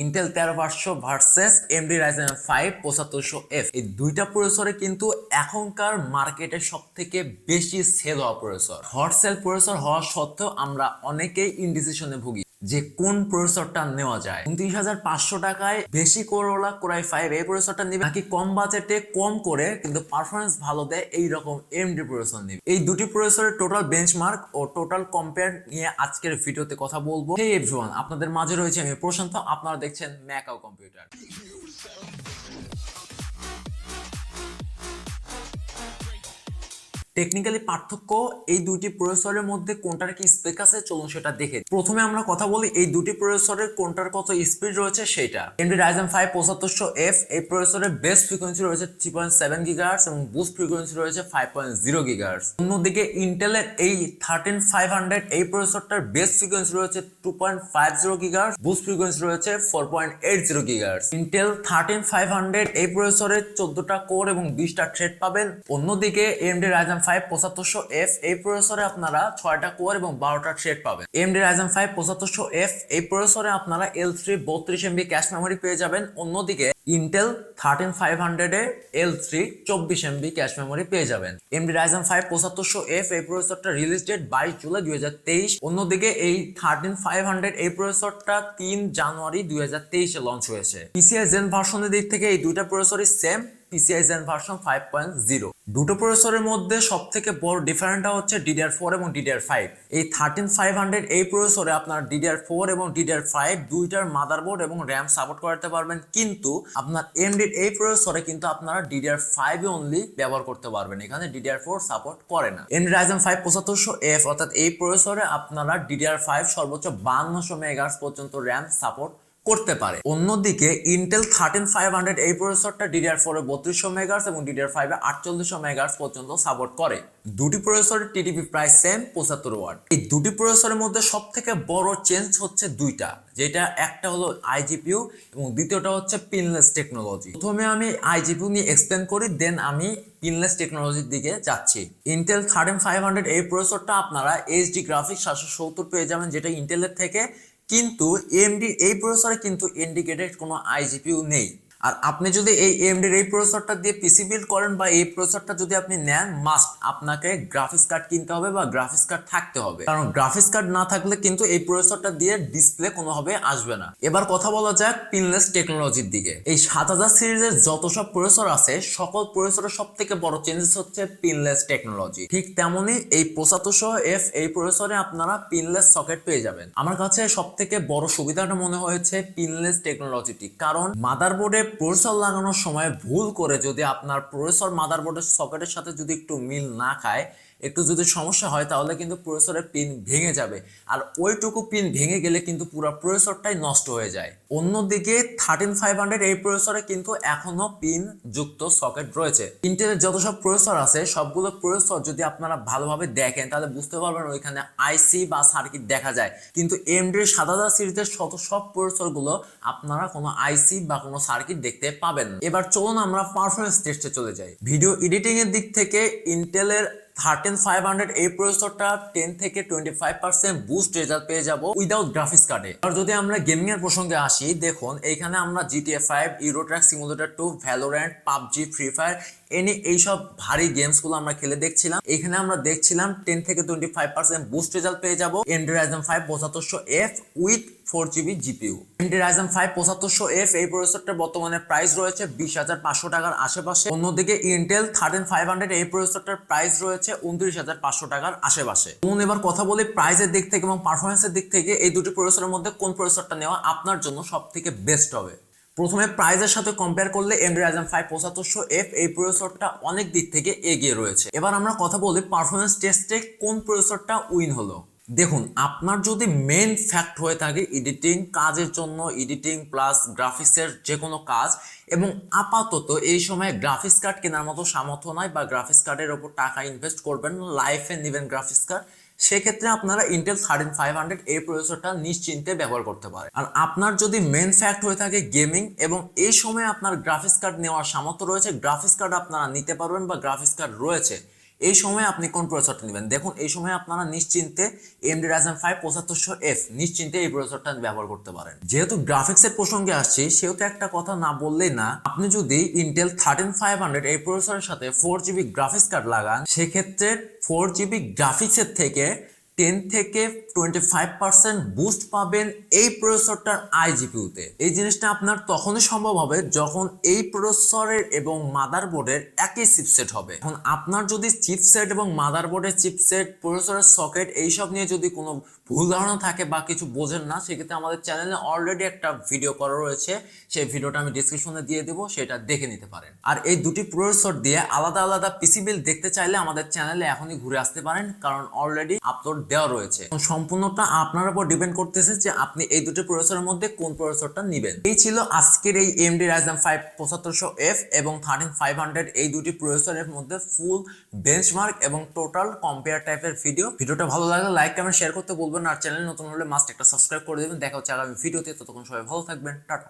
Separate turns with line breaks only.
Intel 13 versus AMD Ryzen 5 7500F। এই দুইটা প্রসেসরে কিন্তু এখনকার মার্কেটে সবথেকে বেশি সেল হওয়া প্রসেসর। হট সেল প্রসেসর হওয়া সত্ত্বেও আমরা অনেকেই ইনডিসিশনে ভুগি যে কোন প্রসেসরটা নেওয়া যায়। 29,500 টাকায় বেশি Corolla Core i5 এই প্রসেসরটা নিবে নাকি কম বাজেটে কম করে কিন্তু পারফরমেন্স ভালো দেয় এইরকম AMD প্রসেসর নিবে। এই দুটি প্রসেসরের টোটাল বেঞ্চমার্ক ও টোটাল কম্পেয়ার নিয়ে আজকের ভিডিওতে কথা বলবো। হেই এভরিওয়ান, আপনাদের মাঝে রয়েছে আমি প্রশান্ত, আপনারা দেখছেন MACAW কম্পিউটার। টেকনিক্যালি পার্থক্য এই দুইটি প্রসেসরের মধ্যে কোনটার কি স্পেক আছে চলুন সেটা দেখে। প্রথমে আমরা কথা বলি এই দুটি প্রসেসরের কোনটার কত স্পিড রয়েছে সেটা। AMD Ryzen 5 7500F এই প্রসেসরের বেস ফ্রিকোয়েন্সি রয়েছে 3.7 GHz এবং বুস্ট ফ্রিকোয়েন্সি রয়েছে 5.0 GHz। অন্যদিকে ইন্টেলের এই 13500 এই প্রসেসরটার বেস ফ্রিকোয়েন্সি রয়েছে 2.50 GHz, বুস্ট ফ্রিকোয়েন্সি রয়েছে 4.80 GHz। ইন্টেল 13500 এই প্রসেসরে 14টা কোর এবং 20টা থ্রেড পাবেন। অন্যদিকে AMD Ryzen 5 7500F এই প্রসেসরে আপনারা 6টা কোর এবং 12টা থ্রেড পাবেন। AMD Ryzen 5 7500F এই প্রসেসরে আপনারা L3 32 MB ক্যাশ মেমরি পেয়ে যাবেন। অন্যদিকে Intel 13500 এ L3 24 MB ক্যাশ মেমরি পেয়ে যাবেন। AMD Ryzen 5 7500F এই প্রসেসরটা রিলিজ ডেট 22 জুলাই 2023। অন্যদিকে এই 13500 এই প্রসেসরটা 3 জানুয়ারি 2023 এ লঞ্চ হয়েছে। PCI Gen ভার্সনের দিক থেকে এই দুইটা প্রসেসরই সেম, PCI Gen ভার্সন 5.0। দুটো প্রসেসরের মধ্যে সবথেকে বড় ডিফারেন্সটা হচ্ছে DDR4 এবং DDR5। এই 13500 এই প্রসেসরে আপনার DDR4 এবং DDR5 দুইটার মাদারবোর্ড এবং RAM সাপোর্ট করতে পারবেন, কিন্তু আপনার AMD এই প্রসেসরে কিন্তু আপনারা DDR5 অনলি ব্যবহার করতে পারবেন, এখানে DDR4 সাপোর্ট করে না। AMD Ryzen 5 7500F অর্থাৎ এই প্রসেসরে আপনারা DDR5 সর্বোচ্চ 5200 MHz পর্যন্ত RAM সাপোর্ট করতে পারে। অন্যদিকে Intel 13500 এই প্রসেসরটা DDR4 এ 3200 MHz এবং DDR5 এ 4800 MHz পর্যন্ত সাপোর্ট করে। দুটি প্রসেসরের TDP প্রায় সেম 75 ওয়াট। এই দুটি প্রসেসরের মধ্যে সবথেকে বড় চেঞ্জ হচ্ছে দুইটা, যেটা একটা হলো IGPU এবং দ্বিতীয়টা হচ্ছে পিনলেস টেকনোলজি। প্রথমে আমি IGPU নিয়ে এক্সপ্লেন করি, দেন আমি পিনলেস টেকনোলজির দিকে যাচ্ছি। Intel 13500 এই প্রসেসরটা আপনারা HD গ্রাফিক্স 770 পেয়ে যাবেন, যেটা ইন্টেলের থেকে, কিন্তু AMD এই প্রসেসরে কিন্তু ইন্ডিকেটেড কোনো IGPU নেই। আর আপনি যদি এই AMD এই প্রসেসরটা দিয়ে পিসি বিল্ড করেন বা এই প্রসেসরটা যদি আপনি নেন, মাস্ট আপনাকে গ্রাফিক্স কার্ড কিনতে হবে বা গ্রাফিক্স কার্ড থাকতে হবে, কারণ গ্রাফিক্স কার্ড না থাকলে কিন্তু এই প্রসেসরটা দিয়ে ডিসপ্লে কোনোভাবে আসবে না। এবার কথা বলা যাক পিনলেস টেকনোলজির দিকে। এই 7000 সিরিজের যত সব প্রসেসর আছে সকল প্রসেসরের সবথেকে বড় চেঞ্জেস হচ্ছে পিনলেস টেকনোলজি। ঠিক তেমনি এই 7500F এই প্রসেসরে আপনারা পিনলেস সকেট পেয়ে যাবেন। আমার কাছে সবথেকে বড় সুবিধাটা মনে হয়েছে পিনলেস টেকনোলজিটি, কারণ মাদারবোর্ডে প্রসেসর লাগানোর সময় ভুল করে যদি আপনার প্রসেসর মাদারবোর্ডের সকেটের সাথে যদি একটু মিল না খায়, একটু যদি সমস্যা হয়, তাহলে কিন্তু প্রসেসরের পিন ভেঙে যাবে, আর ওইটুকু পিন ভেঙে গেলে কিন্তু পুরো প্রসেসরটাই নষ্ট হয়ে যায়। অন্যদিকে 13500 এই প্রসেসরে কিন্তু এখনো পিন যুক্ত সকেট রয়েছে। ইন্টেলের যত সব প্রসেসর আছে সবগুলো প্রসেসর যদি আপনারা ভালোভাবে দেখেন তাহলে বুঝতে পারবেন ওইখানে আইসি বা সার্কিট দেখা যায়, কিন্তু AMD 7000 সিরিজের সব প্রসেসরগুলো আপনারা কোনো আইসি বা কোনো সার্কিট দেখতে পাবেন না। এবার চলুন আমরা পারফরমেন্স টেস্টে চলে যাই। ভিডিও এডিটিং এর দিক থেকে ইন্টেলের 13500 এই প্রসেসরটা 10 থেকে 25% বুস্ট রেজাল্ট পেয়ে যাব উইদাউট গ্রাফিক্স কার্ডে। আর যদি আমরা গেমিং এর প্রসঙ্গে আসি, দেখুন এইখানে আমরা GTA 5, euro truck simulator 2, Valorant, PUBG, free fire এইসব ভারী গেমস গুলো আমরা খেলে দেখছিলাম। এখানে আমরা দেখছিলাম 10 থেকে 25% বুস্ট রেজাল্ট পেয়ে যাব AMD Ryzen 5 7500F with 4GB GPU। AMD Ryzen 5 7500F এই প্রসেসরটার বর্তমানে প্রাইস রয়েছে 20,500 টাকার আশেপাশে। অন্যদিকে Intel 13500 এই প্রসেসরটার প্রাইস রয়েছে 29,500 টাকার আশেপাশে। এবার কথা বলি প্রাইসের দিক থেকে এবং পারফরমেন্সের দিক থেকে এই দুটি প্রসেসরের মধ্যে কোন প্রসেসরটা নেওয়া আপনার জন্য সবথেকে বেস্ট হবে। প্রথমে প্রাইসের সাথে কম্পেয়ার করলে AMD Ryzen 5 7500F এই প্রসেসরটা অনেক দিক থেকে এগিয়ে রয়েছে। এবার আমরা কথা বলি পারফরমেন্স টেস্টে কোন প্রসেসরটা উইন হলো। দেখুন, আপনার যদি মেইন ফ্যাক্ট হয়ে থাকে এডিটিং কাজের জন্য, এডিটিং প্লাস গ্রাফিক্সের যে কোনো কাজ, এবং আপাতত এই সময় গ্রাফিক্স কার্ড কেনার মতো সামর্থ্য নাই বা গ্রাফিক্স কার্ডের ওপর টাকা ইনভেস্ট করবেন, লাইফে নেবেন গ্রাফিক্স কার্ড, সেক্ষেত্রে আপনারা Intel 13500 এই প্রসেসরটা নিশ্চিন্তে ব্যবহার করতে পারেন। আর আপনার যদি মেন ফ্যাক্ট হয়ে থাকে গেমিং এবং এই সময় আপনার গ্রাফিক্স কার্ড নেওয়ার সামর্থ্য রয়েছে, গ্রাফিক্স কার্ড আপনারা নিতে পারবেন বা গ্রাফিক্স কার্ড রয়েছে, এই সময় আপনি কোন প্রসেসরটা নেবেন? দেখুন এই সময় আপনারা নিশ্চিন্তে AMD Ryzen 5 7500F নিশ্চিন্তে এই প্রসেসরটা ব্যবহার করতে পারেন। যেহেতু গ্রাফিক্সের প্রসঙ্গে আসছি সেহেতু একটা কথা না বললেই না, আপনি যদি Intel 13500 এই প্রসেসরের সাথে 4GB গ্রাফিক্স কার্ড লাগান সেক্ষেত্রে 4GB গ্রাফিক্সের থেকে 10 থেকে 25% বুস্ট পাবেন এই প্রসেসরটার আইজিপিইউতে। এই জিনিসটা আপনার তখনই সম্ভব হবে যখন এই প্রসেসরের এবং মাদারবোর্ডের একই চিপসেট হবে। এখন আপনার যদি চিপসেট এবং মাদারবোর্ডের চিপসেট, প্রসেসরের সকেট এইসব নিয়ে যদি কোনো ভুল ধারণা থাকে বা কিছু বোঝেন না, সেক্ষেত্রে আমাদের চ্যানেলে অলরেডি একটা ভিডিও করা রয়েছে, সেই ভিডিওটা আমি ডিসক্রিপশনে দিয়ে দেবো, সেটা দেখে নিতে পারেন। আর এই দুটি প্রসেসর দিয়ে আলাদা আলাদা পিসি বিল্ড দেখতে চাইলে আমাদের চ্যানেলে এখনই ঘুরে আসতে পারেন, কারণ অলরেডি আপলোড দেওয়া রয়েছে। সম্পূর্ণটা আপনার উপর ডিপেন্ড করতেছে যে আপনি এই দুটি প্রসেসরের মধ্যে কোন প্রসেসরটা নেবেন। এই ছিল আজকের এই AMD Ryzen 5 7500F এবং 13500 এই দুটি প্রসেসরের মধ্যে ফুল বেঞ্চমার্ক এবং টোটাল কম্পেয়ার টাইপের ভিডিওটা ভালো লাগলে লাইক কমেন্ট শেয়ার করতে বলবেন, আর চ্যানেল নতুন হলে মাস্ট একটা সাবস্ক্রাইব করে দেবেন। দেখা হচ্ছে আগামী ভিডিওতে, ততক্ষণ সবাই ভালো থাকবেন, টাটা।